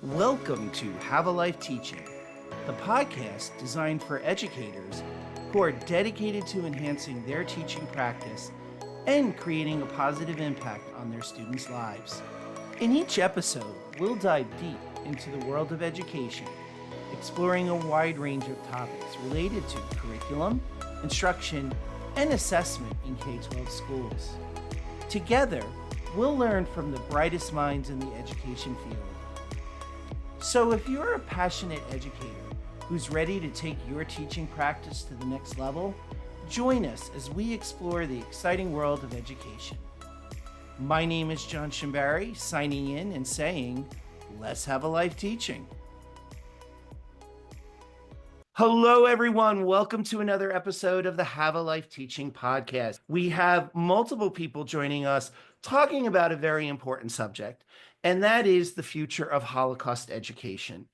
Welcome to Have a Life Teaching, the podcast designed for educators who are dedicated to enhancing their teaching practice and creating a positive impact on their students' lives. In each episode, we'll dive deep into the world of education, exploring a wide range of topics related to curriculum, instruction, and assessment in K-12 schools. Together, we'll learn from the brightest minds in the education field. So if you're a passionate educator who's ready to take your teaching practice to the next level, join us as we explore the exciting world of education. My name is John Shimbari, signing in and saying, let's have a life teaching. Hello, everyone. Welcome to another episode of the Have a Life Teaching podcast. We have multiple people joining us talking about a very important subject, and that is the future of Holocaust education.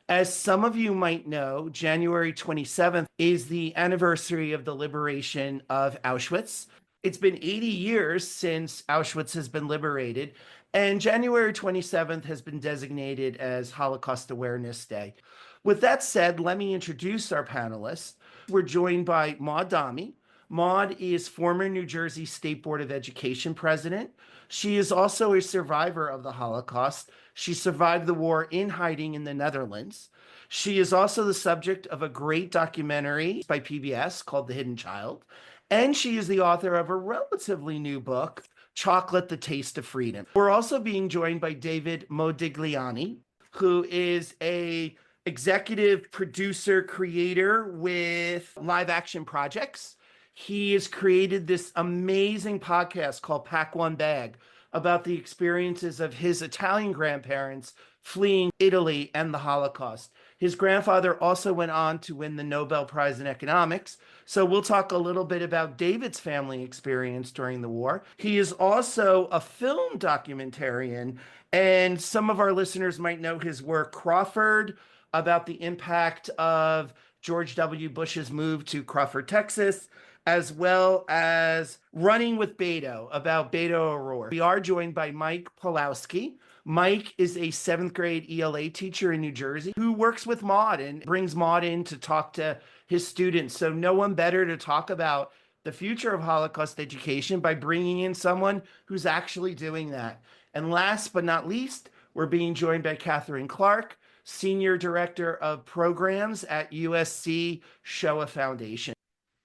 As some of you might know, January 27th is the anniversary of the liberation of Auschwitz. It's been 80 years since Auschwitz has been liberated, and January 27th has been designated as Holocaust Awareness Day. With that said, let me introduce our panelists. We're joined by Maud Dahme. Maud is former New Jersey State Board of Education president. She is also a survivor of the Holocaust. She survived the war in hiding in the Netherlands. She is also the subject of a great documentary by PBS called The Hidden Child. And she is the author of a relatively new book, Chocolate, the Taste of Freedom. We're also being joined by David Modigliani, who is a executive producer, creator with live action projects. He has created this amazing podcast called Pack One Bag about the experiences of his Italian grandparents fleeing Italy and the Holocaust. His grandfather also went on to win the Nobel Prize in Economics. So we'll talk a little bit about David's family experience during the war. He is also a film documentarian, and some of our listeners might know his work, Crawford, about the impact of George W. Bush's move to Crawford, Texas, as well as Running with Beto, about Beto O'Rourke. We are joined by Mike Pawlowski. Mike is a 7th grade ELA teacher in New Jersey who works with Maud and brings Maud in to talk to his students. So no one better to talk about the future of Holocaust education by bringing in someone who's actually doing that. And last but not least, we're being joined by Catherine Clark, Senior Director of Programs at USC Shoah Foundation.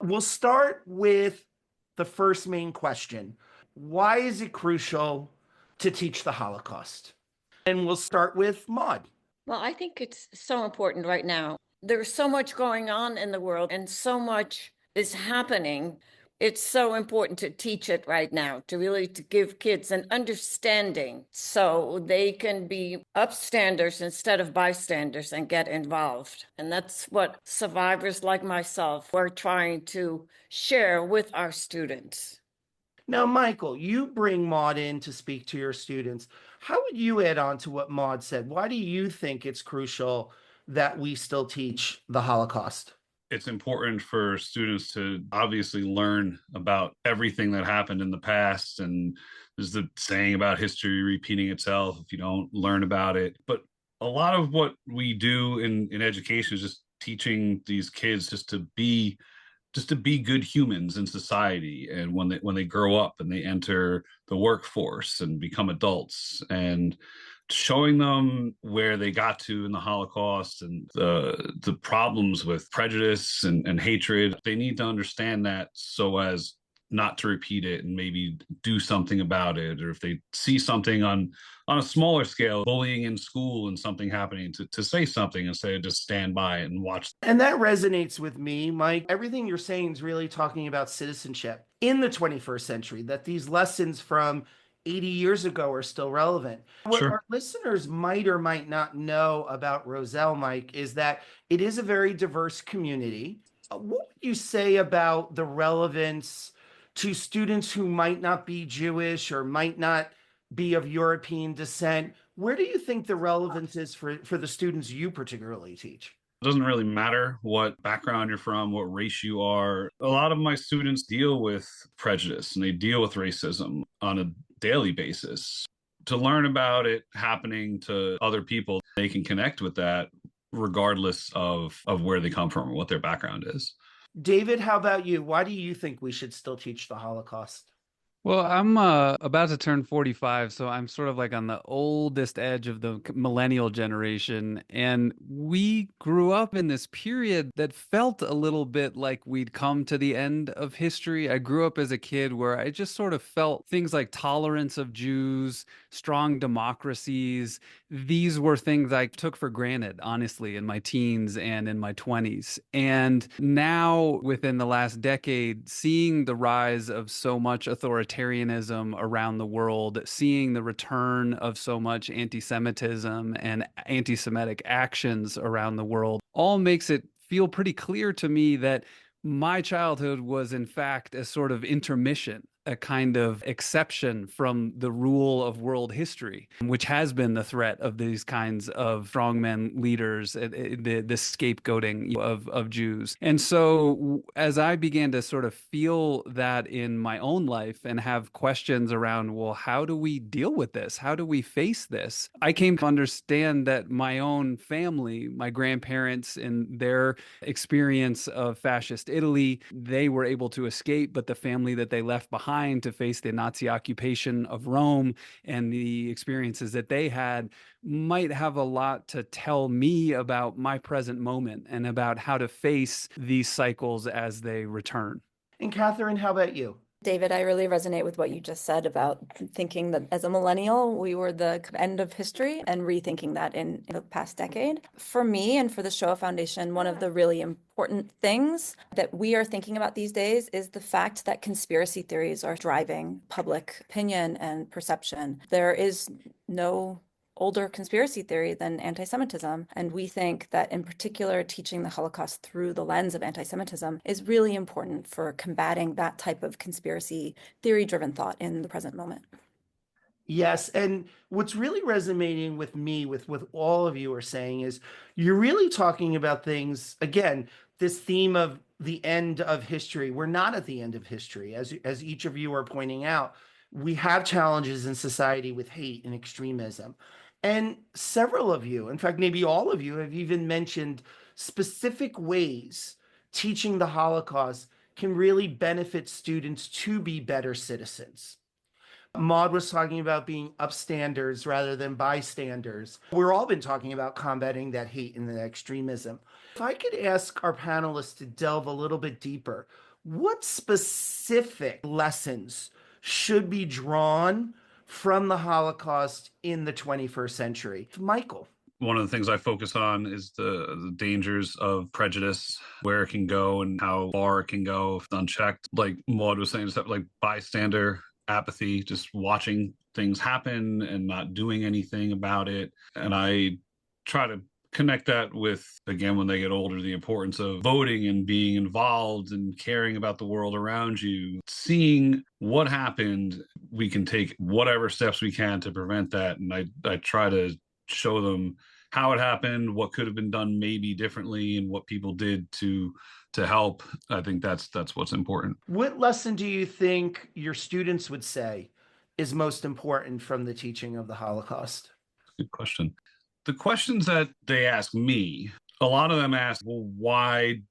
We'll start with the first main question. Why is it crucial to teach the Holocaust? And we'll start with Maud. Well, I think it's so important right now. There's so much going on in the world and so much is happening. It's so important to teach it right now, to give kids an understanding so they can be upstanders instead of bystanders and get involved. And that's what survivors like myself are trying to share with our students. Now, Michael, you bring Maud in to speak to your students. How would you add on to what Maud said? Why do you think it's crucial that we still teach the Holocaust? It's important for students to obviously learn about everything that happened in the past. And there's the saying about history repeating itself if you don't learn about it. But a lot of what we do in education is just teaching these kids just to be good humans in society. And when they grow up and they enter the workforce and become adults, and showing them where they got to in the Holocaust and the problems with prejudice and hatred. They need to understand that so as not to repeat it and maybe do something about it. Or if they see something on a smaller scale, bullying in school and something happening, to say something instead of just stand by it and watch. And that resonates with me, Mike. Everything you're saying is really talking about citizenship in the 21st century, that these lessons from 80 years ago are still relevant. What Sure. Our listeners might or might not know about Roselle, Mike, is that it is a very diverse community. What would you say about the relevance to students who might not be Jewish or might not be of European descent? Where do you think the relevance is for the students you particularly teach? It doesn't really matter what background you're from, what race you are. A lot of my students deal with prejudice and they deal with racism on a daily basis. to learn about it happening to other people, they can connect with that regardless of where they come from or what their background is. David, how about you? Why do you think we should still teach the Holocaust? Well, I'm about to turn 45, so I'm sort of like on the oldest edge of the millennial generation. And we grew up in this period that felt a little bit like we'd come to the end of history. I grew up as a kid where I just sort of felt things like tolerance of Jews, strong democracies. These were things I took for granted, honestly, in my teens and in my 20s. And now, within the last decade, seeing the rise of so much authoritarianism around the world, seeing the return of so much anti-Semitism and anti-Semitic actions around the world, all makes it feel pretty clear to me that my childhood was, in fact, a sort of intermission, a kind of exception from the rule of world history, which has been the threat of these kinds of strongmen leaders, the scapegoating of Jews. And so as I began to sort of feel that in my own life and have questions around, well, how do we deal with this? How do we face this? I came to understand that my own family, my grandparents and their experience of fascist Italy, they were able to escape, but the family that they left behind to face the Nazi occupation of Rome and the experiences that they had might have a lot to tell me about my present moment and about how to face these cycles as they return. And Catherine, how about you? David, I really resonate with what you just said about thinking that as a millennial, we were the end of history and rethinking that in the past decade. For me and for the Shoah Foundation, one of the really important things that we are thinking about these days is the fact that conspiracy theories are driving public opinion and perception. There is no older conspiracy theory than anti-Semitism. And we think that in particular, teaching the Holocaust through the lens of anti-Semitism is really important for combating that type of conspiracy theory-driven thought in the present moment. Yes, and what's really resonating with me, with what all of you are saying, is you're really talking about things, again, this theme of the end of history. We're not at the end of history. As each of you are pointing out, we have challenges in society with hate and extremism. And several of you, in fact, maybe all of you, have even mentioned specific ways teaching the Holocaust can really benefit students to be better citizens. Maud was talking about being upstanders rather than bystanders. We've all been talking about combating that hate and that extremism. If I could ask our panelists to delve a little bit deeper, what specific lessons should be drawn from the Holocaust in the 21st century? Michael. One of the things I focus on is the dangers of prejudice, where it can go and how far it can go if unchecked. Like Maud was saying, stuff like bystander apathy, just watching things happen and not doing anything about it. And I try to connect that with, again, when they get older, the importance of voting and being involved and caring about the world around you. Seeing what happened, we can take whatever steps we can to prevent that. And I try to show them how it happened, what could have been done maybe differently, and what people did to help. I think that's what's important. What lesson do you think your students would say is most important from the teaching of the Holocaust? Good question. The questions that they ask me, a lot of them ask, well, why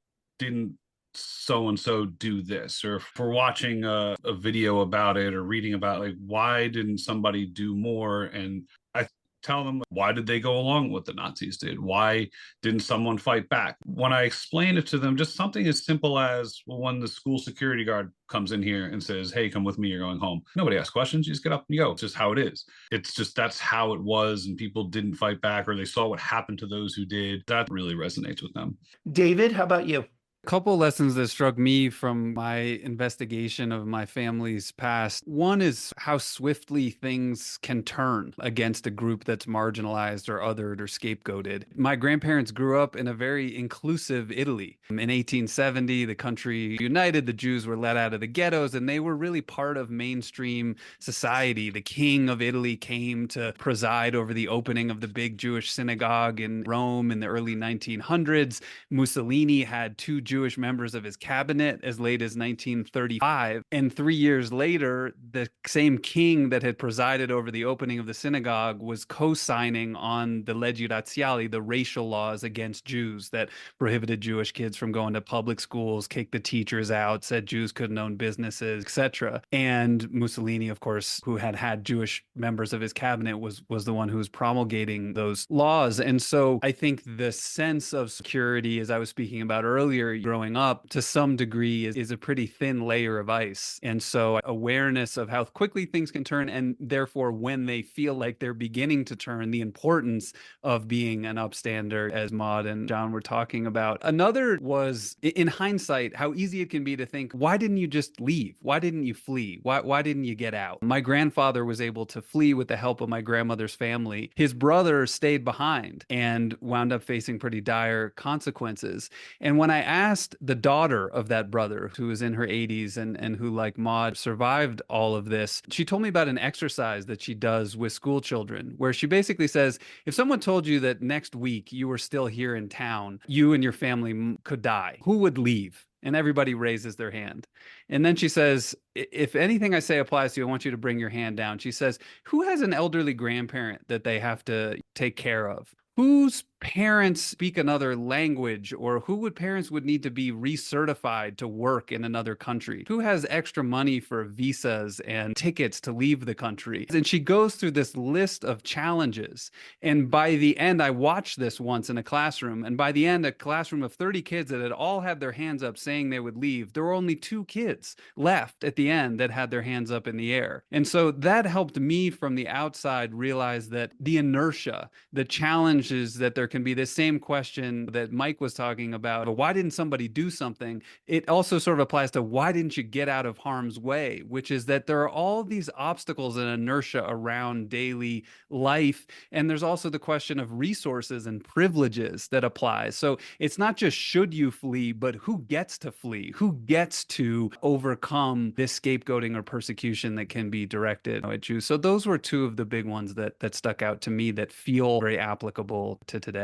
didn't so-and-so do this? Or if we're watching a video about it or reading about, like, why didn't somebody do more? And I tell them, why did they go along with what the Nazis did? Why didn't someone fight back? When I explain it to them, just something as simple as, well, when the school security guard comes in here and says, hey, come with me, you're going home. Nobody asks questions. You just get up and you go. It's just how it is. It's just, that's how it was. And people didn't fight back, or they saw what happened to those who did. That really resonates with them. David, how about you? A couple lessons that struck me from my investigation of my family's past. One is how swiftly things can turn against a group that's marginalized or othered or scapegoated. My grandparents grew up in a very inclusive Italy. In 1870, the country united, the Jews were let out of the ghettos, and they were really part of mainstream society. The king of Italy came to preside over the opening of the big Jewish synagogue in Rome in the early 1900s. Mussolini had two Jewish members of his cabinet as late as 1935. And 3 years later, the same king that had presided over the opening of the synagogue was co-signing on the leggi razziali, the racial laws against Jews that prohibited Jewish kids from going to public schools, kicked the teachers out, said Jews couldn't own businesses, etc. And Mussolini, of course, who had Jewish members of his cabinet, was the one who was promulgating those laws. And so I think the sense of security, as I was speaking about earlier, growing up, to some degree is a pretty thin layer of ice. And so awareness of how quickly things can turn, and therefore when they feel like they're beginning to turn, the importance of being an upstander, as Maud and John were talking about. Another was, in hindsight, how easy it can be to think, why didn't you just leave? Why didn't you flee? Why didn't you get out? My grandfather was able to flee with the help of my grandmother's family. His brother stayed behind and wound up facing pretty dire consequences. And when I asked the daughter of that brother, who was in her 80s and who, like Maud, survived all of this, she told me about an exercise that she does with school children, where she basically says, if someone told you that next week you were still here in town, you and your family could die, who would leave? And everybody raises their hand. And then she says, if anything I say applies to you, I want you to bring your hand down. She says, who has an elderly grandparent that they have to take care of? Whose parents speak another language, or parents would need to be recertified to work in another country? Who has extra money for visas and tickets to leave the country? And she goes through this list of challenges. And by the end, I watched this once in a classroom. And by the end, a classroom of 30 kids that had all had their hands up saying they would leave, there were only 2 kids left at the end that had their hands up in the air. And so that helped me from the outside realize that the inertia, the challenges, that there can be this same question that Mike was talking about, but why didn't somebody do something? It also sort of applies to why didn't you get out of harm's way, which is that there are all these obstacles and inertia around daily life. And there's also the question of resources and privileges that applies. So it's not just should you flee, but who gets to flee? Who gets to overcome this scapegoating or persecution that can be directed at Jews? So those were 2 of the big ones that stuck out to me that feel very applicable to today.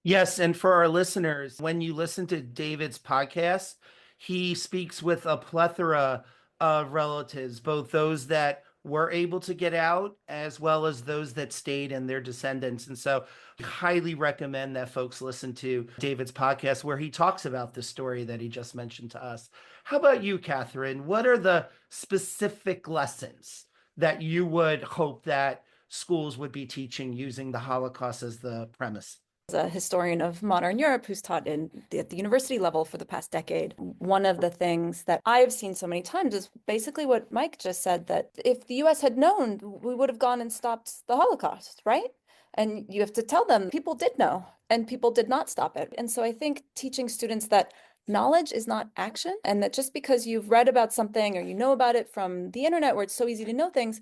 Yes, and for our listeners, when you listen to David's podcast, he speaks with a plethora of relatives, both those that were able to get out as well as those that stayed and their descendants. And so I highly recommend that folks listen to David's podcast where he talks about the story that he just mentioned to us. How about you, Catherine? What are the specific lessons that you would hope that schools would be teaching using the Holocaust as the premise? As a historian of modern Europe who's taught at the university level for the past decade, one of the things that I've seen so many times is basically what Mike just said, that if the US had known, we would have gone and stopped the Holocaust, right? And you have to tell them people did know and people did not stop it. And so I think teaching students that knowledge is not action, and that just because you've read about something or you know about it from the internet where it's so easy to know things,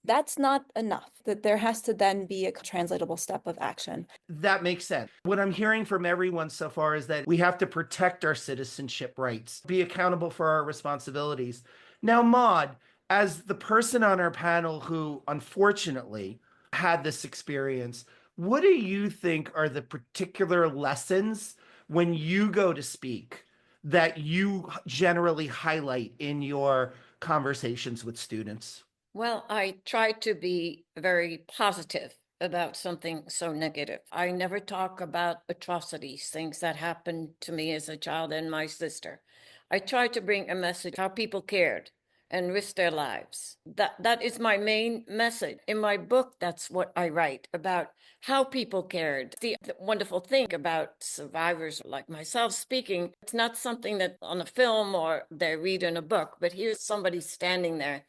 that's not enough, that there has to then be a translatable step of action. That makes sense. What I'm hearing from everyone so far is that we have to protect our citizenship rights, be accountable for our responsibilities. Now, Maud, as the person on our panel who unfortunately had this experience, what do you think are the particular lessons when you go to speak that you generally highlight in your conversations with students? Well, I try to be very positive about something so negative. I never talk about atrocities, things that happened to me as a child and my sister. I try to bring a message how people cared and risked their lives. That is my main message. In my book, that's what I write about how people cared. The wonderful thing about survivors like myself speaking, it's not something that on a film or they read in a book, but here's somebody standing there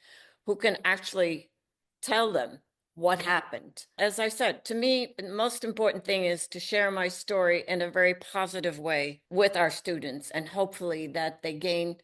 who can actually tell them what happened. As I said, to me, the most important thing is to share my story in a very positive way with our students, and hopefully that they gain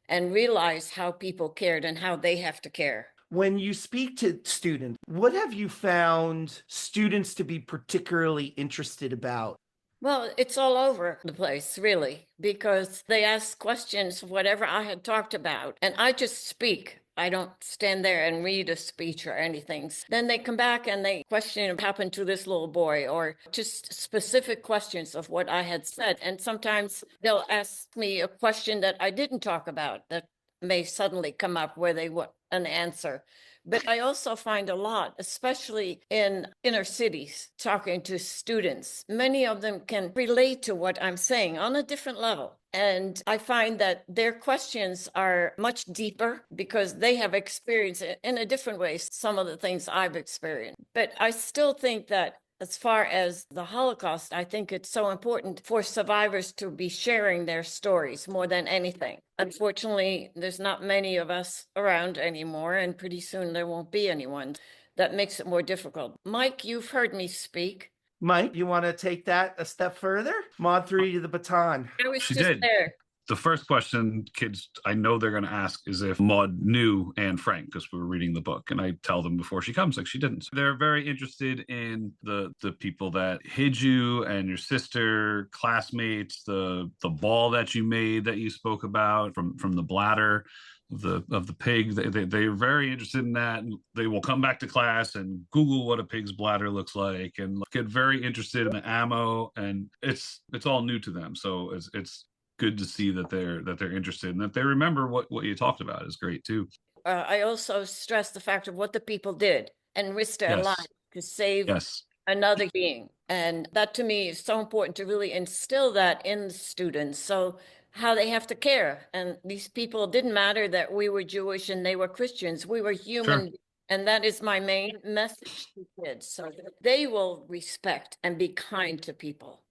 and realize how people cared and how they have to care. When you speak to students, what have you found students to be particularly interested about? Well, it's all over the place, really, because they ask questions of whatever I had talked about, and I just speak I don't stand there and read a speech or anything. Then they come back and they question what happened to this little boy, or just specific questions of what I had said. And sometimes they'll ask me a question that I didn't talk about that may suddenly come up where they want an answer. But I also find a lot, especially in inner cities, talking to students. Many of them can relate to what I'm saying on a different level. And I find that their questions are much deeper because they have experienced it in a different way, some of the things I've experienced. But I still think that as far as the Holocaust, I think it's so important for survivors to be sharing their stories more than anything. Unfortunately, there's not many of us around anymore, and pretty soon there won't be anyone. That makes it more difficult. Mike, you've heard me speak. Mike, you want to take that a step further? Maud threw you the baton. I was She just did. there. The first question kids I know they're going to ask is if Maud knew Anne Frank, because we were reading the book, and I tell them before she comes like she didn't. So they're very interested in the people that hid you and your sister, classmates, the ball that you made that you spoke about from the bladder of the pig. They're very interested in that, and they will come back to class and Google what a pig's bladder looks like and get very interested in the ammo, and it's all new to them. So it's good to see that they're interested and that they remember what you talked about is great too. I also stress the fact of what the people did and risked their Yes. lives to save Yes. another being. And that to me is so important to really instill that in the students. So how they have to care. And these people, didn't matter that we were Jewish and they were Christians. We were human. Sure. And that is my main message to kids. So that they will respect and be kind to people.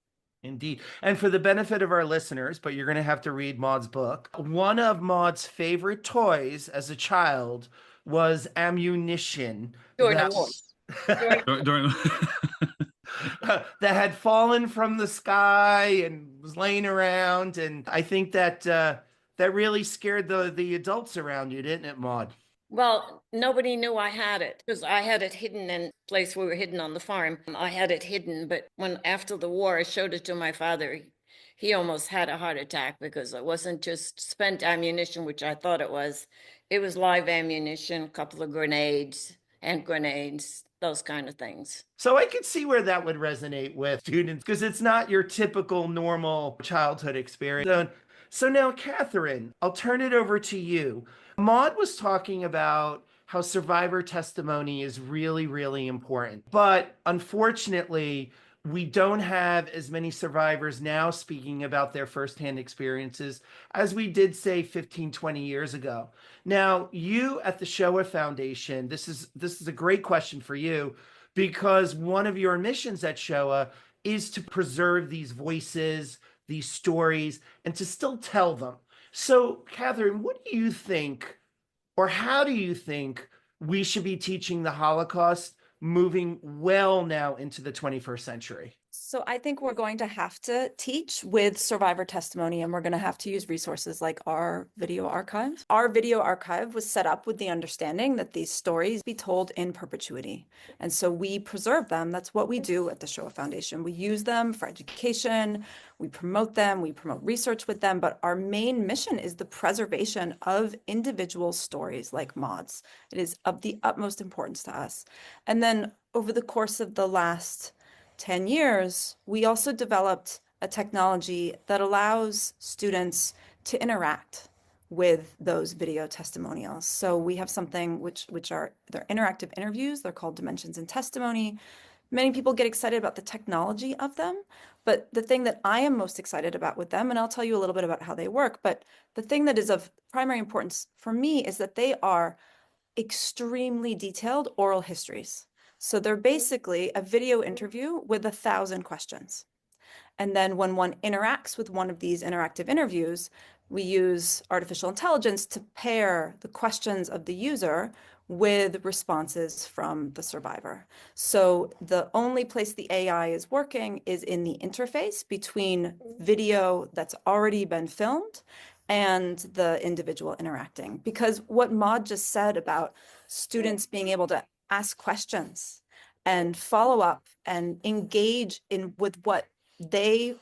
Indeed. And for the benefit of our listeners, but you're going to have to read Maud's book. One of Maud's favorite toys as a child was ammunition. During the that- war. During that had fallen from the sky and was laying around. And I think that that really scared the adults around you, didn't it, Maud? Well, nobody knew I had it because I had it hidden in a place we were hidden on the farm. I had it hidden, but when after the war I showed it to my father, he almost had a heart attack because it wasn't just spent ammunition, which I thought it was. It was live ammunition, a couple of grenades, hand grenades, those kind of things. So I could see where that would resonate with students because it's not your typical normal childhood experience. So now, Catherine, I'll turn it over to you. Maud was talking about how survivor testimony is really, really important. But unfortunately, we don't have as many survivors now speaking about their firsthand experiences as we did, say, 15, 20 years ago. Now, you at the Shoah Foundation, this is a great question for you, because one of your missions at Shoah is to preserve these voices, these stories, and to still tell them. So, Catherine, what do you think, or how do you think we should be teaching the Holocaust moving well now into the 21st century? So I think we're going to have to teach with survivor testimony, and we're going to have to use resources like our video archive. Our video archive was set up with the understanding that these stories be told in perpetuity. And so we preserve them. That's what we do at the Shoah Foundation. We use them for education, we promote them, we promote research with them, but our main mission is the preservation of individual stories like Maud's. It is of the utmost importance to us. And then over the course of the last 10 years, we also developed a technology that allows students to interact with those video testimonials. So we have something which are they're interactive interviews. They're called Dimensions in Testimony. Many people get excited about the technology of them, but the thing that I am most excited about with them, and I'll tell you a little bit about how they work, but the thing that is of primary importance for me is that they are extremely detailed oral histories. So they're basically a video interview with 1,000 questions. And then when one interacts with one of these interactive interviews, we use artificial intelligence to pair the questions of the user with responses from the survivor. So the only place the AI is working is in the interface between video that's already been filmed and the individual interacting. Because what Maud just said about students being able to ask questions and follow up and engage with what they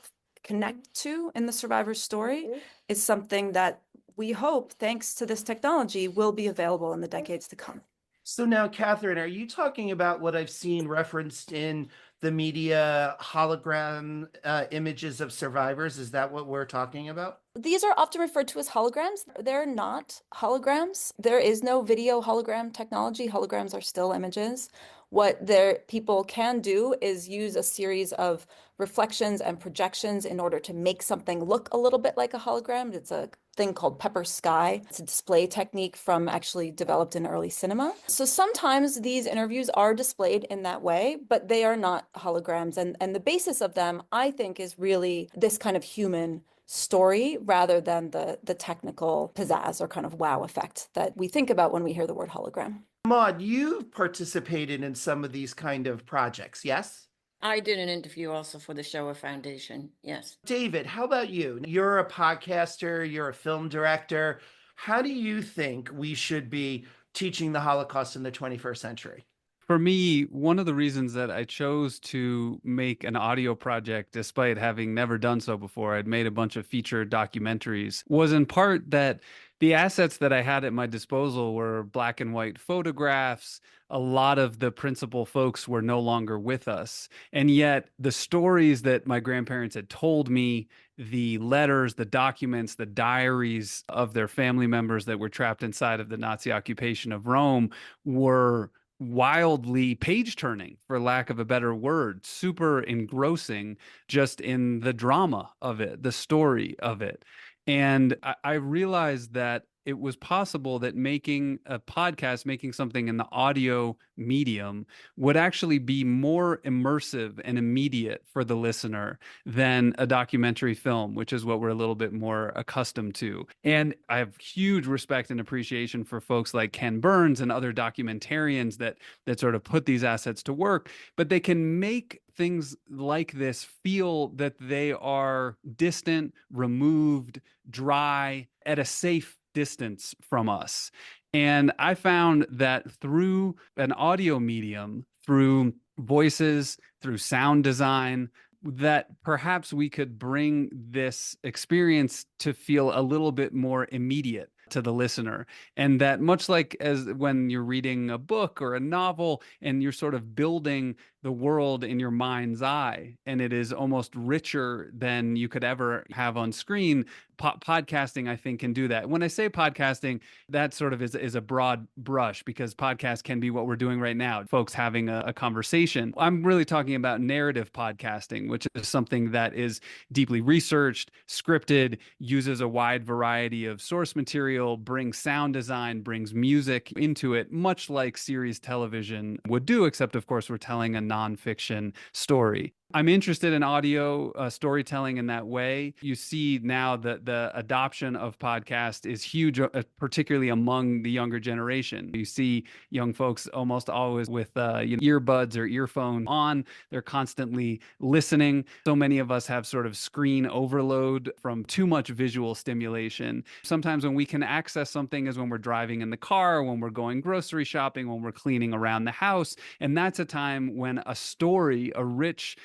connect to in the survivor's story is something that we hope, thanks to this technology, will be available in the decades to come. So now, Catherine, are you talking about what I've seen referenced in the media, hologram images of survivors? Is that what we're talking about? These are often referred to as holograms. They're not holograms. There is no video hologram technology. Holograms are still images. What people can do is use a series of reflections and projections in order to make something look a little bit like a hologram. It's a thing called pepper sky. It's a display technique from actually developed in early cinema. So sometimes these interviews are displayed in that way, but they are not holograms. And the basis of them, I think, is really this kind of human story rather than the technical pizzazz or kind of wow effect that we think about when we hear the word hologram. Maud, you've participated in some of these kind of projects, yes? I did an interview also for the Shoah Foundation. Yes. David, how about you? You're a podcaster, you're a film director. How do you think we should be teaching the Holocaust in the 21st century? For me, one of the reasons that I chose to make an audio project, despite having never done so before, I'd made a bunch of feature documentaries, was in part that the assets that I had at my disposal were black and white photographs. A lot of the principal folks were no longer with us. And yet the stories that my grandparents had told me, the letters, the documents, the diaries of their family members that were trapped inside of the Nazi occupation of Rome were wildly page turning, for lack of a better word, super engrossing just in the drama of it, the story of it. And I realized that it was possible that making a podcast, making something in the audio medium would actually be more immersive and immediate for the listener than a documentary film, which is what we're a little bit more accustomed to. And I have huge respect and appreciation for folks like Ken Burns and other documentarians that sort of put these assets to work, but they can make things like this feel that they are distant, removed, dry, at a safe distance from us. And I found that through an audio medium, through voices, through sound design, that perhaps we could bring this experience to feel a little bit more immediate to the listener. And that much like as when you're reading a book or a novel and you're sort of building the world in your mind's eye, and it is almost richer than you could ever have on screen. Podcasting, I think, can do that. When I say podcasting, that sort of is a broad brush, because podcast can be what we're doing right now, folks having a conversation. I'm really talking about narrative podcasting, which is something that is deeply researched, scripted, uses a wide variety of source material, brings sound design, brings music into it, much like series television would do, except of course we're telling a nonfiction story. I'm interested in audio storytelling in that way. You see now that the adoption of podcast is huge, particularly among the younger generation. You see young folks almost always with earbuds or earphones on. They're constantly listening. So many of us have sort of screen overload from too much visual stimulation. Sometimes when we can access something is when we're driving in the car, when we're going grocery shopping, when we're cleaning around the house. And that's a time when a story, a rich,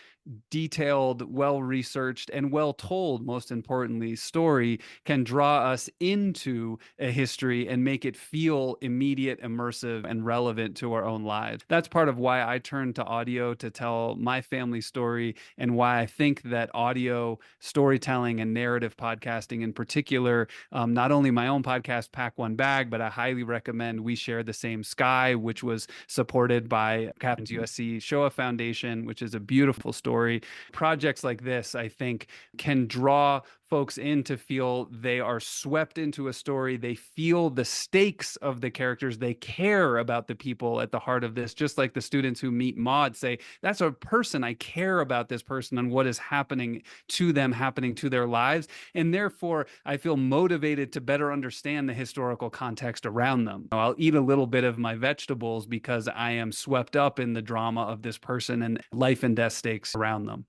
detailed, well-researched, and well-told, most importantly, story can draw us into a history and make it feel immediate, immersive, and relevant to our own lives. That's part of why I turned to audio to tell my family story, and why I think that audio storytelling and narrative podcasting in particular, not only my own podcast, Pack One Bag, but I highly recommend We Share the Same Sky, which was supported by Captain's USC Shoah Foundation, which is a beautiful story. Projects like this, I think, can draw folks in to feel they are swept into a story. They feel the stakes of the characters. They care about the people at the heart of this, just like the students who meet Maud say, that's a person. I care about this person and what is happening to them, happening to their lives. And therefore, I feel motivated to better understand the historical context around them. I'll eat a little bit of my vegetables because I am swept up in the drama of this person and life and death stakes around them.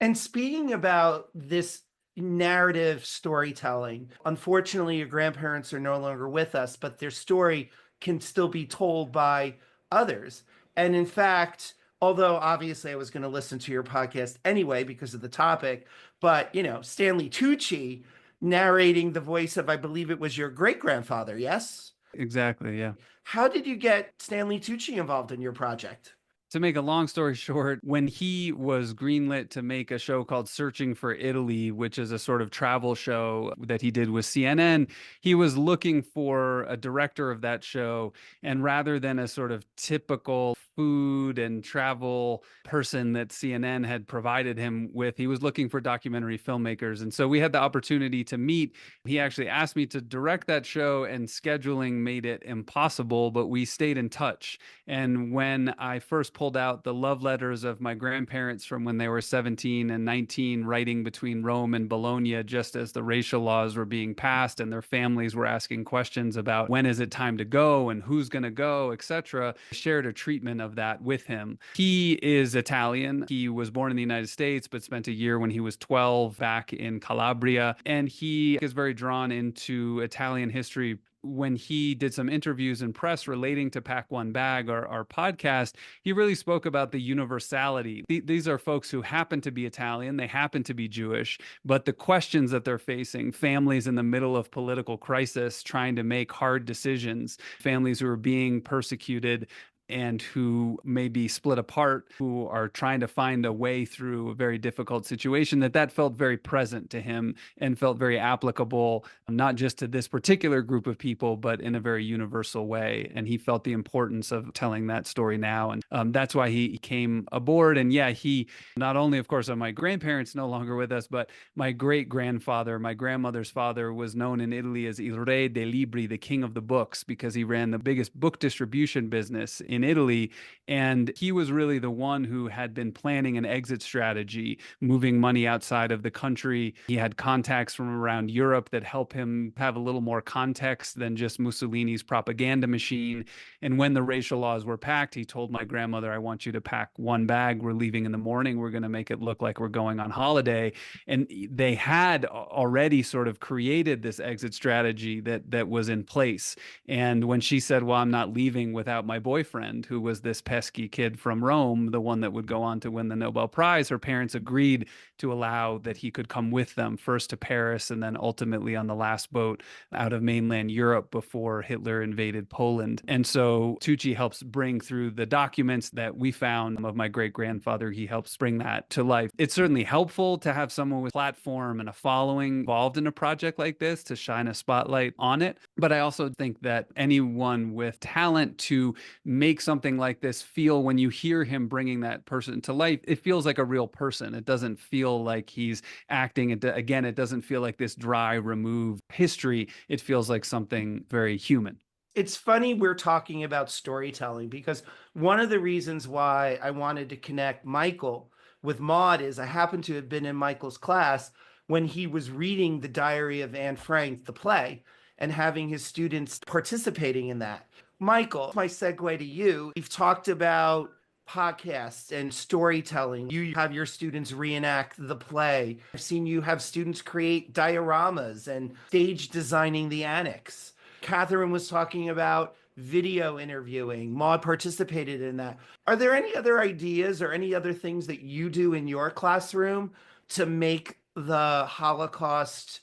And speaking about this narrative storytelling, unfortunately, your grandparents are no longer with us, but their story can still be told by others. And in fact, although obviously I was going to listen to your podcast anyway because of the topic, but Stanley Tucci narrating the voice of, I believe it was your great-grandfather, yes? Exactly, yeah. How did you get Stanley Tucci involved in your project? To make a long story short, when he was greenlit to make a show called Searching for Italy, which is a sort of travel show that he did with CNN, he was looking for a director of that show. And rather than a sort of typical food and travel person that CNN had provided him with, he was looking for documentary filmmakers. And so we had the opportunity to meet. He actually asked me to direct that show, and scheduling made it impossible, but we stayed in touch. And when I first pulled out the love letters of my grandparents from when they were 17 and 19, writing between Rome and Bologna, just as the racial laws were being passed and their families were asking questions about when is it time to go and who's going to go, etc., I shared a treatment of that with him. He is Italian. He was born in the United States, but spent a year when he was 12 back in Calabria. And he is very drawn into Italian history. When he did some interviews in press relating to Pack One Bag, our podcast, he really spoke about the universality. These are folks who happen to be Italian, they happen to be Jewish, but the questions that they're facing, families in the middle of political crisis trying to make hard decisions, families who are being persecuted and who may be split apart, who are trying to find a way through a very difficult situation, that felt very present to him and felt very applicable, not just to this particular group of people, but in a very universal way. And he felt the importance of telling that story now. And that's why he came aboard. And yeah, he not only, of course, are my grandparents no longer with us, but my great-grandfather, my grandmother's father, was known in Italy as Il Re dei Libri, the king of the books, because he ran the biggest book distribution business in Italy. And he was really the one who had been planning an exit strategy, moving money outside of the country. He had contacts from around Europe that help him have a little more context than just Mussolini's propaganda machine. And when the racial laws were packed, he told my grandmother, I want you to pack one bag. We're leaving in the morning. We're going to make it look like we're going on holiday. And they had already sort of created this exit strategy that was in place. And when she said, well, I'm not leaving without my boyfriend, who was this pesky kid from Rome, the one that would go on to win the Nobel Prize, her parents agreed to allow that he could come with them, first to Paris and then ultimately on the last boat out of mainland Europe before Hitler invaded Poland. And so Tucci helps bring through the documents that we found of my great-grandfather. He helps bring that to life. It's certainly helpful to have someone with a platform and a following involved in a project like this to shine a spotlight on it. But I also think that anyone with talent to make something like this feel, when you hear him bringing that person to life, it feels like a real person. It doesn't feel like he's acting. Again, it doesn't feel like this dry, removed history. It feels like something very human. It's funny we're talking about storytelling, because one of the reasons why I wanted to connect Michael with Maud is I happened to have been in Michael's class when he was reading The Diary of Anne Frank, the play, and having his students participating in that. Michael, my segue to you. We've talked about podcasts and storytelling. You have your students reenact the play. I've seen you have students create dioramas and stage designing the annex. Catherine was talking about video interviewing. Maud participated in that. Are there any other ideas or any other things that you do in your classroom to make the Holocaust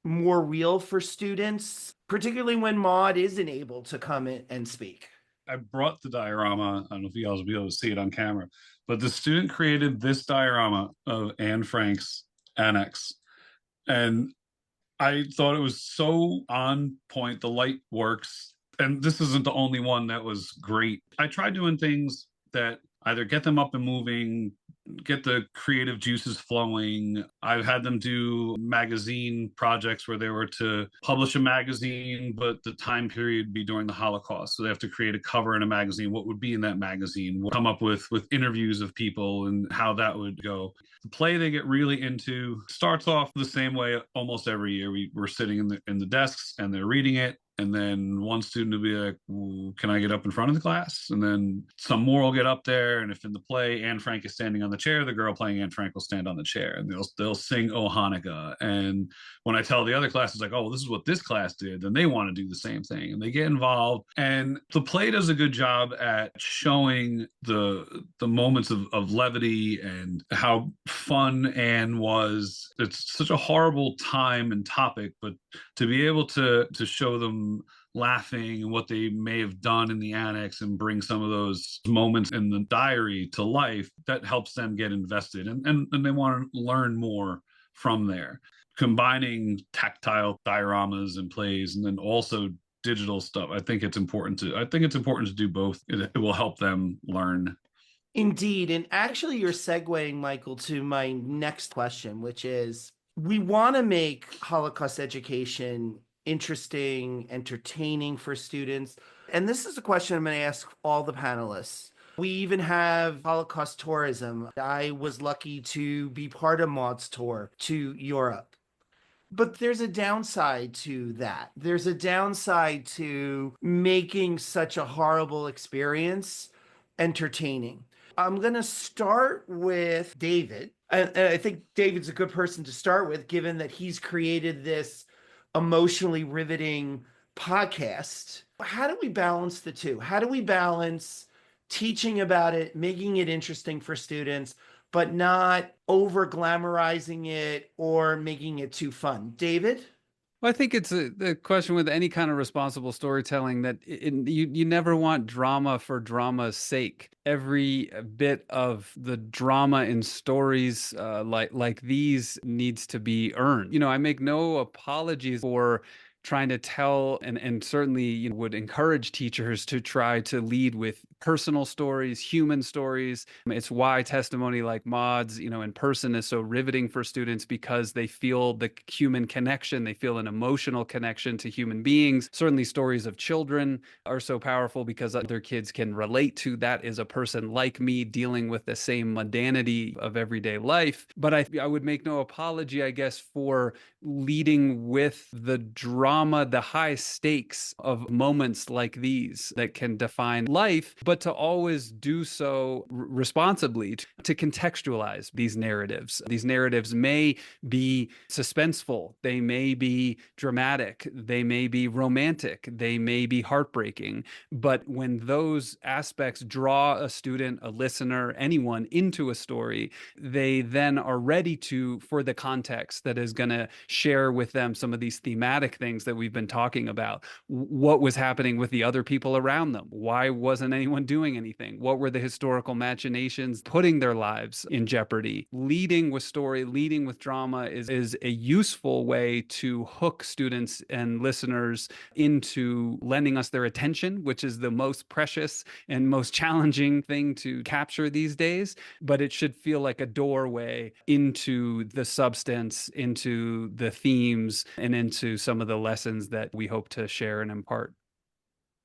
more real for students, particularly when Maud isn't able to come in and speak? I brought the diorama. I don't know if you guys will be able to see it on camera, but the student created this diorama of Anne Frank's annex. And I thought it was so on point. The light works. And this isn't the only one that was great. I tried doing things that either get them up and moving, get the creative juices flowing. I've had them do magazine projects where they were to publish a magazine, but the time period be during the Holocaust. So they have to create a cover in a magazine. What would be in that magazine? We'll come up with interviews of people and how that would go. The play they get really into starts off the same way almost every year. We're sitting in the desks and they're reading it. And then one student will be like, "Well, can I get up in front of the class?" And then some more will get up there. And if in the play Anne Frank is standing on the chair, the girl playing Anne Frank will stand on the chair, and they'll sing "Oh Hanukkah." And when I tell the other classes like, "Oh, this is what this class did," then they want to do the same thing, and they get involved. And the play does a good job at showing the moments of levity and how fun Anne was. It's such a horrible time and topic, but to be able to show them laughing and what they may have done in the annex and bring some of those moments in the diary to life, that helps them get invested, and they want to learn more from there. Combining tactile dioramas and plays and then also digital stuff, I think it's important to do both. It will help them learn. Indeed. And actually, you're segueing, Michael, to my next question, which is we want to make Holocaust education interesting, entertaining for students. And this is a question I'm going to ask all the panelists. We even have Holocaust tourism. I was lucky to be part of Maud's tour to Europe. But there's a downside to that. There's a downside to making such a horrible experience entertaining. I'm going to start with David. And I think David's a good person to start with, given that he's created this emotionally riveting podcast. How do we balance the two? How do we balance teaching about it, making it interesting for students, but not over glamorizing it or making it too fun? David? Well, I think it's the question with any kind of responsible storytelling that you never want drama for drama's sake. Every bit of the drama in stories like these needs to be earned. I make no apologies for trying to tell and certainly would encourage teachers to try to lead with personal stories, human stories. It's why testimony like Maud's, in person is so riveting for students, because they feel the human connection, they feel an emotional connection to human beings. Certainly stories of children are so powerful because other kids can relate to that is a person like me dealing with the same mundanity of everyday life. But I would make no apology, I guess, for leading with the drama, the high stakes of moments like these that can define life, but to always do so responsibly, to contextualize these narratives. These narratives may be suspenseful, they may be dramatic, they may be romantic, they may be heartbreaking. But when those aspects draw a student, a listener, anyone into a story, they then are ready for the context that is going to share with them some of these thematic things that we've been talking about. What was happening with the other people around them? Why wasn't anyone doing anything? What were the historical machinations putting their lives in jeopardy? Leading with story, leading with drama is a useful way to hook students and listeners into lending us their attention, which is the most precious and most challenging thing to capture these days. But it should feel like a doorway into the substance, into the themes, and into some of the lessons that we hope to share and impart.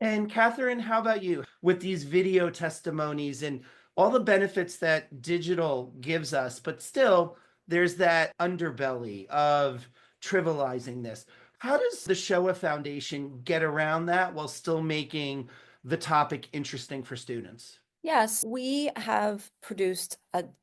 And Catherine, how about you with these video testimonies and all the benefits that digital gives us, but still there's that underbelly of trivializing this. How does the Shoah Foundation get around that while still making the topic interesting for students? Yes, we have produced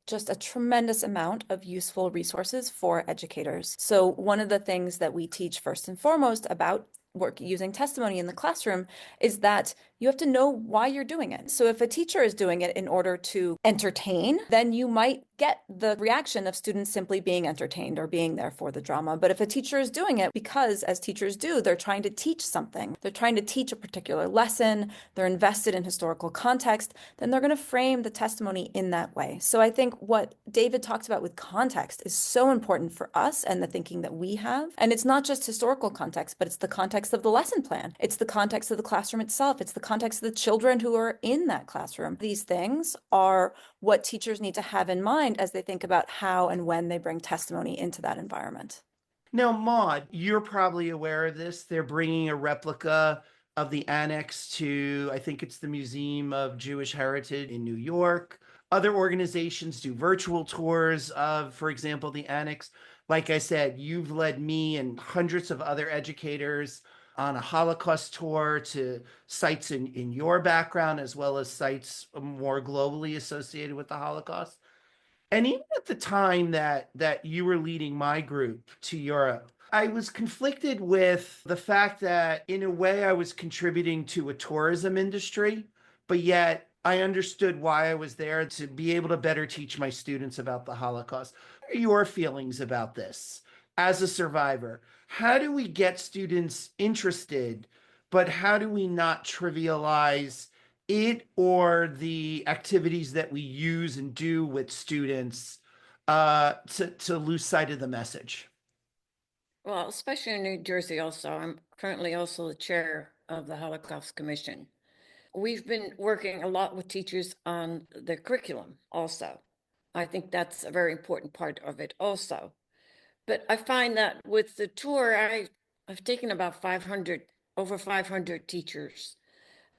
just a tremendous amount of useful resources for educators. So one of the things that we teach first and foremost about work using testimony in the classroom is that you have to know why you're doing it. So if a teacher is doing it in order to entertain, then you might get the reaction of students simply being entertained or being there for the drama. But if a teacher is doing it because, as teachers do, they're trying to teach something, they're trying to teach a particular lesson, they're invested in historical context, then they're going to frame the testimony in that way. So I think what David talked about with context is so important for us and the thinking that we have. And it's not just historical context, but it's the context of the lesson plan. It's the context of the classroom itself. It's the context of the children who are in that classroom. These things are what teachers need to have in mind as they think about how and when they bring testimony into that environment. Now, Maud, you're probably aware of this. They're bringing a replica of the annex to, I think it's the Museum of Jewish Heritage in New York. Other organizations do virtual tours of, for example, the annex. Like I said, you've led me and hundreds of other educators on a Holocaust tour to sites in your background, as well as sites more globally associated with the Holocaust. And even at the time that you were leading my group to Europe, I was conflicted with the fact that in a way I was contributing to a tourism industry, but yet I understood why I was there to be able to better teach my students about the Holocaust. What are your feelings about this as a survivor? How do we get students interested, but how do we not trivialize it or the activities that we use and do with students to lose sight of the message? Well, especially in New Jersey also, I'm currently also the chair of the Holocaust Commission. We've been working a lot with teachers on the curriculum also. I think that's a very important part of it also. But I find that with the tour, I've taken about 500, over 500 teachers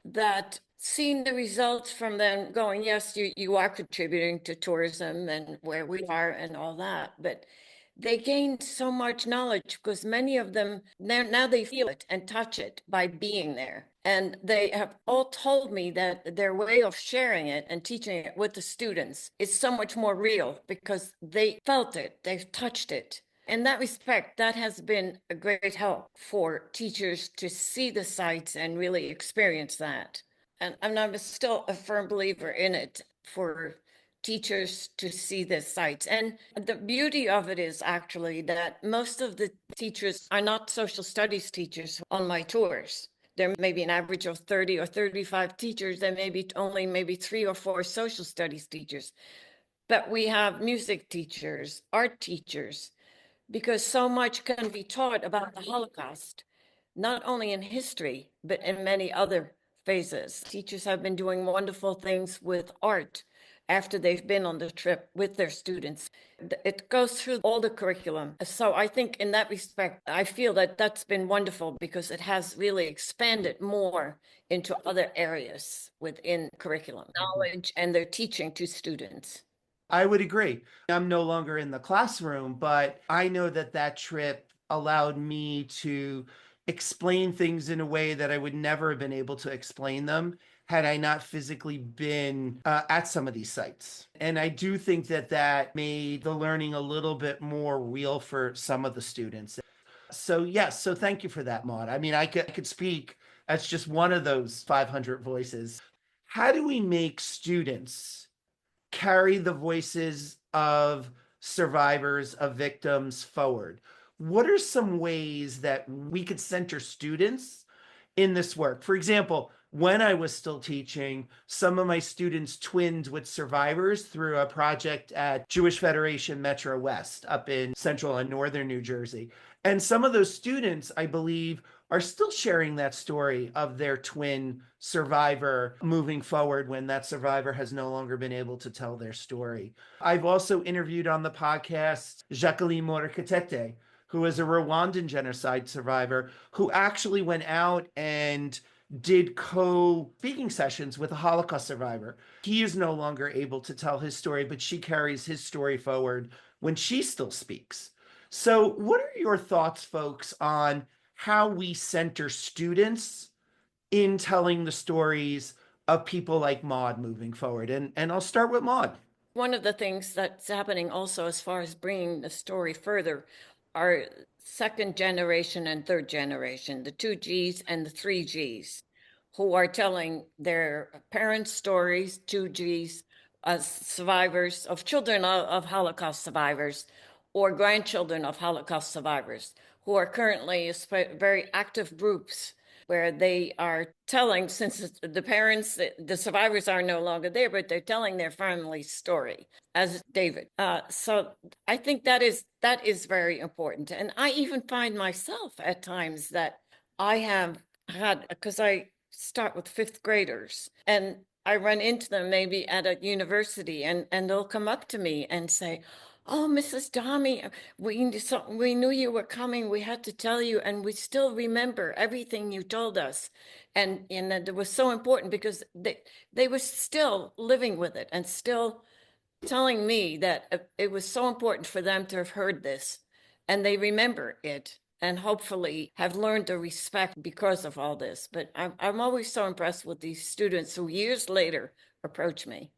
that seeing the results from them going, yes, you are contributing to tourism and where we are and all that, but they gained so much knowledge because many of them now they feel it and touch it by being there. And they have all told me that their way of sharing it and teaching it with the students is so much more real because they felt it, they've touched it. In that respect, that has been a great help for teachers to see the sites and really experience that. And I'm still a firm believer in it for teachers to see the sites. And the beauty of it is actually that most of the teachers are not social studies teachers on my tours. There may be an average of 30 or 35 teachers. There may be only maybe 3 or 4 social studies teachers. But we have music teachers, art teachers, because so much can be taught about the Holocaust, not only in history, but in many other phases. Teachers have been doing wonderful things with art after they've been on the trip with their students. It goes through all the curriculum. So I think in that respect, I feel that that's been wonderful because it has really expanded more into other areas within curriculum, knowledge, and their teaching to students. I would agree. I'm no longer in the classroom, but I know that that trip allowed me to explain things in a way that I would never have been able to explain them had I not physically been at some of these sites. And I do think that that made the learning a little bit more real for some of the students. So yes, so thank you for that, Maud. I mean, I could speak as just one of those 500 voices. How do we make students carry the voices of survivors, of victims forward? What are some ways that we could center students in this work? For example, when I was still teaching, some of my students twinned with survivors through a project at Jewish Federation Metro West up in central and northern New Jersey. And some of those students, I believe, are still sharing that story of their twin survivor moving forward when that survivor has no longer been able to tell their story. I've also interviewed on the podcast Jacqueline Morakatete, who is a Rwandan genocide survivor who actually went out and did co-speaking sessions with a Holocaust survivor. He is no longer able to tell his story, but she carries his story forward when she still speaks. So what are your thoughts, folks, on how we center students in telling the stories of people like Maud moving forward? And I'll start with Maud. One of the things that's happening also as far as bringing the story further are second generation and third generation, the 2Gs and the 3Gs, who are telling their parents' stories, 2Gs, as survivors of children of Holocaust survivors or grandchildren of Holocaust survivors, who are currently very active groups where they are telling, since the parents, the survivors are no longer there, but they're telling their family's story as David. So I think that is very important. And I even find myself at times that I have had, because I start with fifth graders and I run into them maybe at a university and they'll come up to me and say, "Oh, Mrs. Dahme, we knew you were coming. We had to tell you, and we still remember everything you told us." And it was so important because they were still living with it and still telling me that it was so important for them to have heard this, and they remember it. and hopefully have learned to respect because of all this. But I'm always so impressed with these students who years later approach me.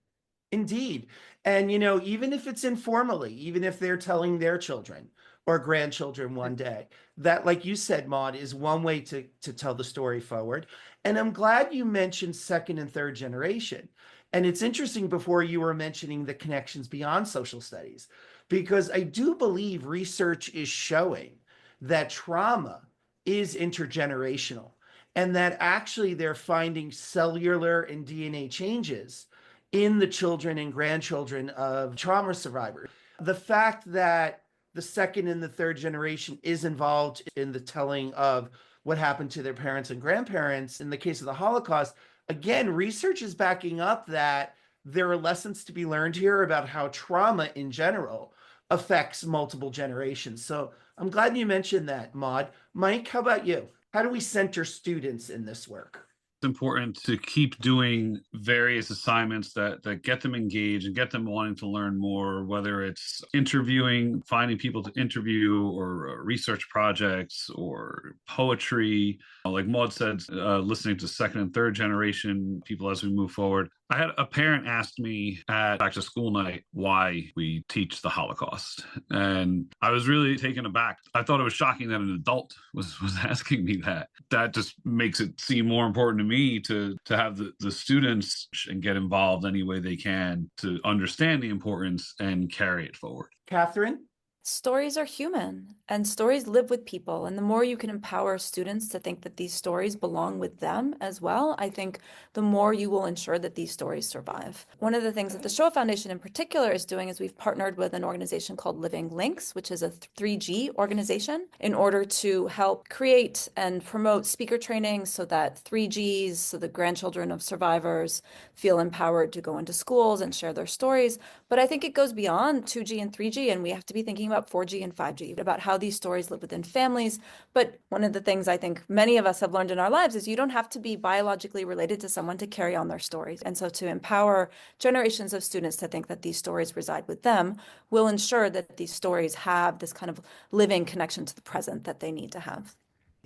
Indeed. And, even if it's informally, even if they're telling their children or grandchildren one day, that, like you said, Maud, is one way to tell the story forward. And I'm glad you mentioned second and third generation. And it's interesting before you were mentioning the connections beyond social studies, because I do believe research is showing that trauma is intergenerational and that actually they're finding cellular and DNA changes in the children and grandchildren of trauma survivors. The fact that the second and the third generation is involved in the telling of what happened to their parents and grandparents in the case of the Holocaust, again, research is backing up that there are lessons to be learned here about how trauma in general affects multiple generations. So I'm glad you mentioned that, Maud. Mike, how about you? How do we center students in this work? It's important to keep doing various assignments that get them engaged and get them wanting to learn more, whether it's interviewing, finding people to interview, or research projects or poetry. Like Maud said, listening to second and third generation people as we move forward. I had a parent ask me at back to school night why we teach the Holocaust. And I was really taken aback. I thought it was shocking that an adult was asking me that. That just makes it seem more important to me to have the students and get involved any way they can to understand the importance and carry it forward. Catherine? Stories are human and stories live with people. And the more you can empower students to think that these stories belong with them as well, I think the more you will ensure that these stories survive. One of the things that the Shoah Foundation in particular is doing is we've partnered with an organization called Living Links, which is a 3G organization, in order to help create and promote speaker training so that 3Gs, so the grandchildren of survivors, feel empowered to go into schools and share their stories. But I think it goes beyond 2G and 3G, and we have to be thinking about 4G and 5G, about how these stories live within families. But one of the things I think many of us have learned in our lives is you don't have to be biologically related to someone to carry on their stories. And so to empower generations of students to think that these stories reside with them will ensure that these stories have this kind of living connection to the present that they need to have.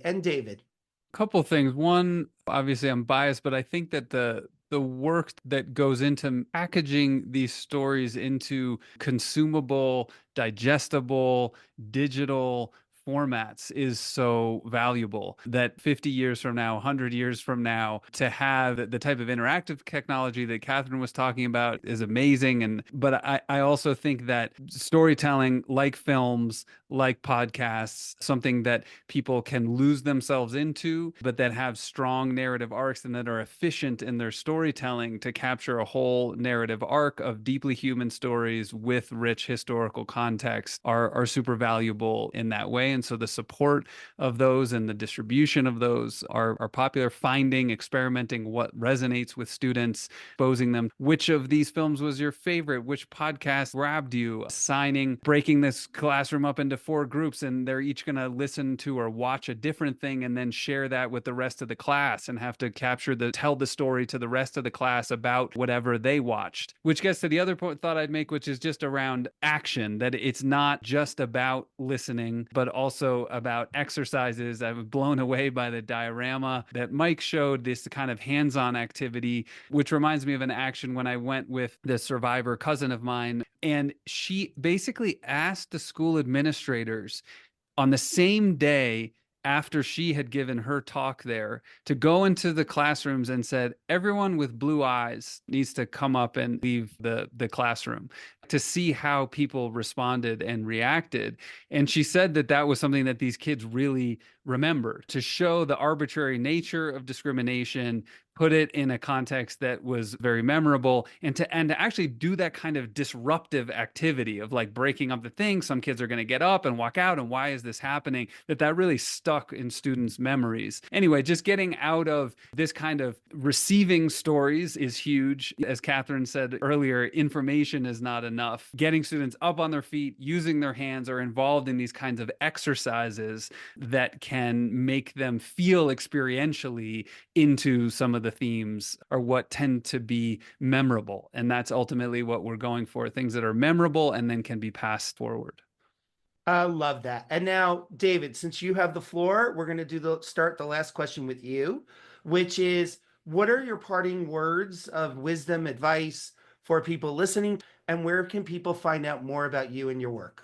And David? Couple things. One, obviously I'm biased, but I think that the work that goes into packaging these stories into consumable, digestible, digital formats is so valuable that 50 years from now, 100 years from now, to have the type of interactive technology that Catherine was talking about is amazing. But I also think that storytelling, like films, like podcasts, something that people can lose themselves into, but that have strong narrative arcs and that are efficient in their storytelling to capture a whole narrative arc of deeply human stories with rich historical context are super valuable in that way. And so the support of those and the distribution of those are popular. Finding, experimenting what resonates with students, exposing them. Which of these films was your favorite? Which podcast grabbed you? Assigning, breaking this classroom up into 4 groups, and they're each going to listen to or watch a different thing and then share that with the rest of the class and have to tell the story to the rest of the class about whatever they watched. Which gets to the other thought I'd make, which is just around action, that it's not just about listening, but also about exercises. I was blown away by the diorama that Mike showed, this kind of hands-on activity, which reminds me of an action when I went with the survivor cousin of mine. And she basically asked the school administrators on the same day after she had given her talk there to go into the classrooms and said, everyone with blue eyes needs to come up and leave the classroom, to see how people responded and reacted. And she said that was something that these kids really remember, to show the arbitrary nature of discrimination, put it in a context that was very memorable, and to actually do that kind of disruptive activity of like breaking up the thing. Some kids are going to get up and walk out, and why is this happening? That really stuck in students' memories. Anyway, just getting out of this kind of receiving stories is huge. As Catherine said earlier, information is not enough. Getting students up on their feet, using their hands, or involved in these kinds of exercises that can make them feel experientially into some of the themes are what tend to be memorable. And that's ultimately what we're going for, things that are memorable and then can be passed forward. I love that. And now, David, since you have the floor, we're going to start the last question with you, which is, what are your parting words of wisdom, advice for people listening, and where can people find out more about you and your work?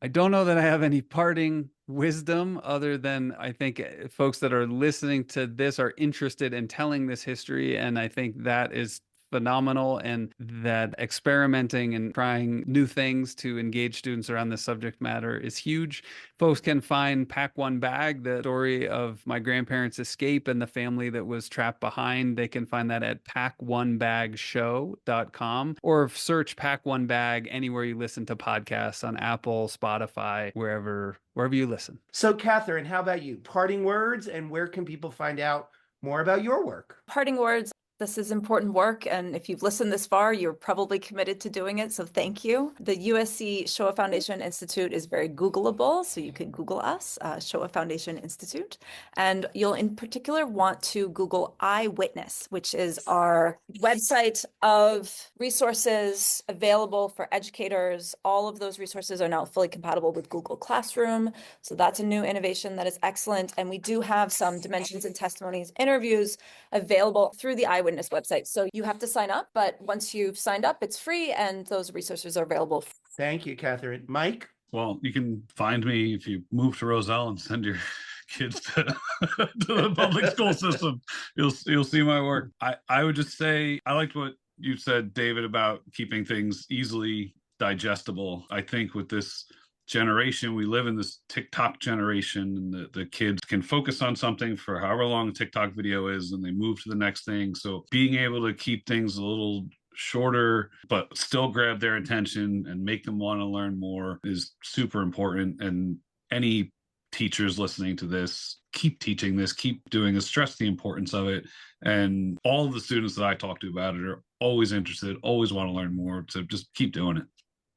I don't know that I have any parting wisdom other than I think folks that are listening to this are interested in telling this history. And I think that is phenomenal, and that experimenting and trying new things to engage students around this subject matter is huge. Folks can find Pack One Bag, the story of my grandparents' escape and the family that was trapped behind. They can find that at packonebagshow.com, or search Pack One Bag anywhere you listen to podcasts, on Apple, Spotify, wherever you listen. So, Catherine, how about you? Parting words, and where can people find out more about your work? Parting words. This is important work, and if you've listened this far, you're probably committed to doing it, so thank you. The USC Shoah Foundation Institute is very Googleable, so you can Google us, Shoah Foundation Institute, and you'll in particular want to Google Eyewitness, which is our website of resources available for educators. All of those resources are now fully compatible with Google Classroom, so that's a new innovation that is excellent, and we do have some dimensions and testimonies interviews available through the Eyewitness website. So you have to sign up, but once you've signed up, it's free, and those resources are available. Thank you, Catherine. Mike? Well, you can find me if you move to Roselle and send your kids to the public school system. You'll see my work. I would just say, I liked what you said, David, about keeping things easily digestible. I think with this generation, we live in this TikTok generation, and the kids can focus on something for however long a TikTok video is, and they move to the next thing. So being able to keep things a little shorter but still grab their attention and make them want to learn more is super important. And any teachers listening to this, keep teaching this, keep doing this, stress the importance of it. And all of the students that I talk to about it are always interested, always want to learn more, so just keep doing it.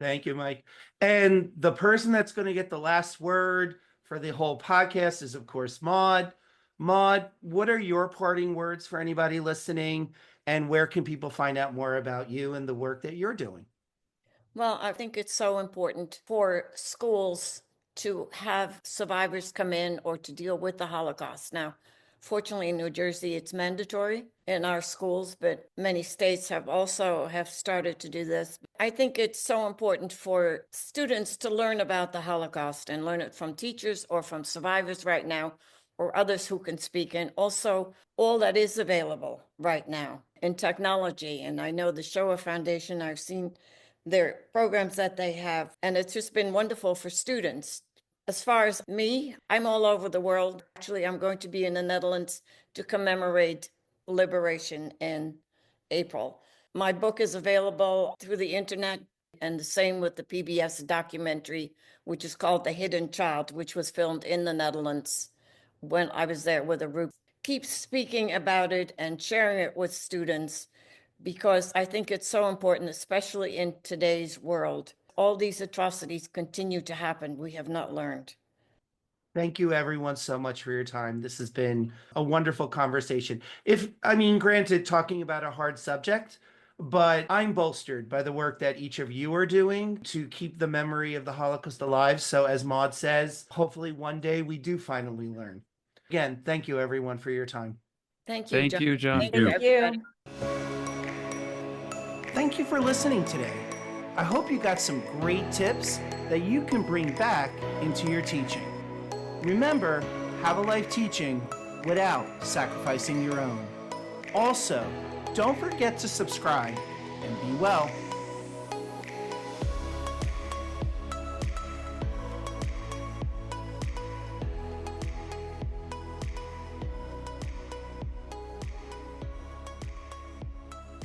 Thank you, Mike. And the person that's going to get the last word for the whole podcast is, of course, Maud. Maud, what are your parting words for anybody listening, and where can people find out more about you and the work that you're doing? Well, I think it's so important for schools to have survivors come in or to deal with the Holocaust. Now, fortunately, in New Jersey, it's mandatory in our schools, but many states have started to do this. I think it's so important for students to learn about the Holocaust and learn it from teachers or from survivors right now, or others who can speak, and also all that is available right now in technology. And I know the Shoah Foundation, I've seen their programs that they have, and it's just been wonderful for students. As far as me, I'm all over the world. Actually, I'm going to be in the Netherlands to commemorate liberation in April. My book is available through the internet, and the same with the PBS documentary, which is called The Hidden Child, which was filmed in the Netherlands when I was there with a group. Keep speaking about it and sharing it with students, because I think it's so important, especially in today's world. All these atrocities continue to happen. We have not learned. Thank you, everyone, so much for your time. This has been a wonderful conversation. Granted, talking about a hard subject, but I'm bolstered by the work that each of you are doing to keep the memory of the Holocaust alive. So as Maud says, hopefully one day we do finally learn. Again, thank you, everyone, for your time. Thank you, Thank John. you, John. Thank you, everybody. Thank you for listening today. I hope you got some great tips that you can bring back into your teaching. Remember, have a life teaching without sacrificing your own. Also, don't forget to subscribe and be well.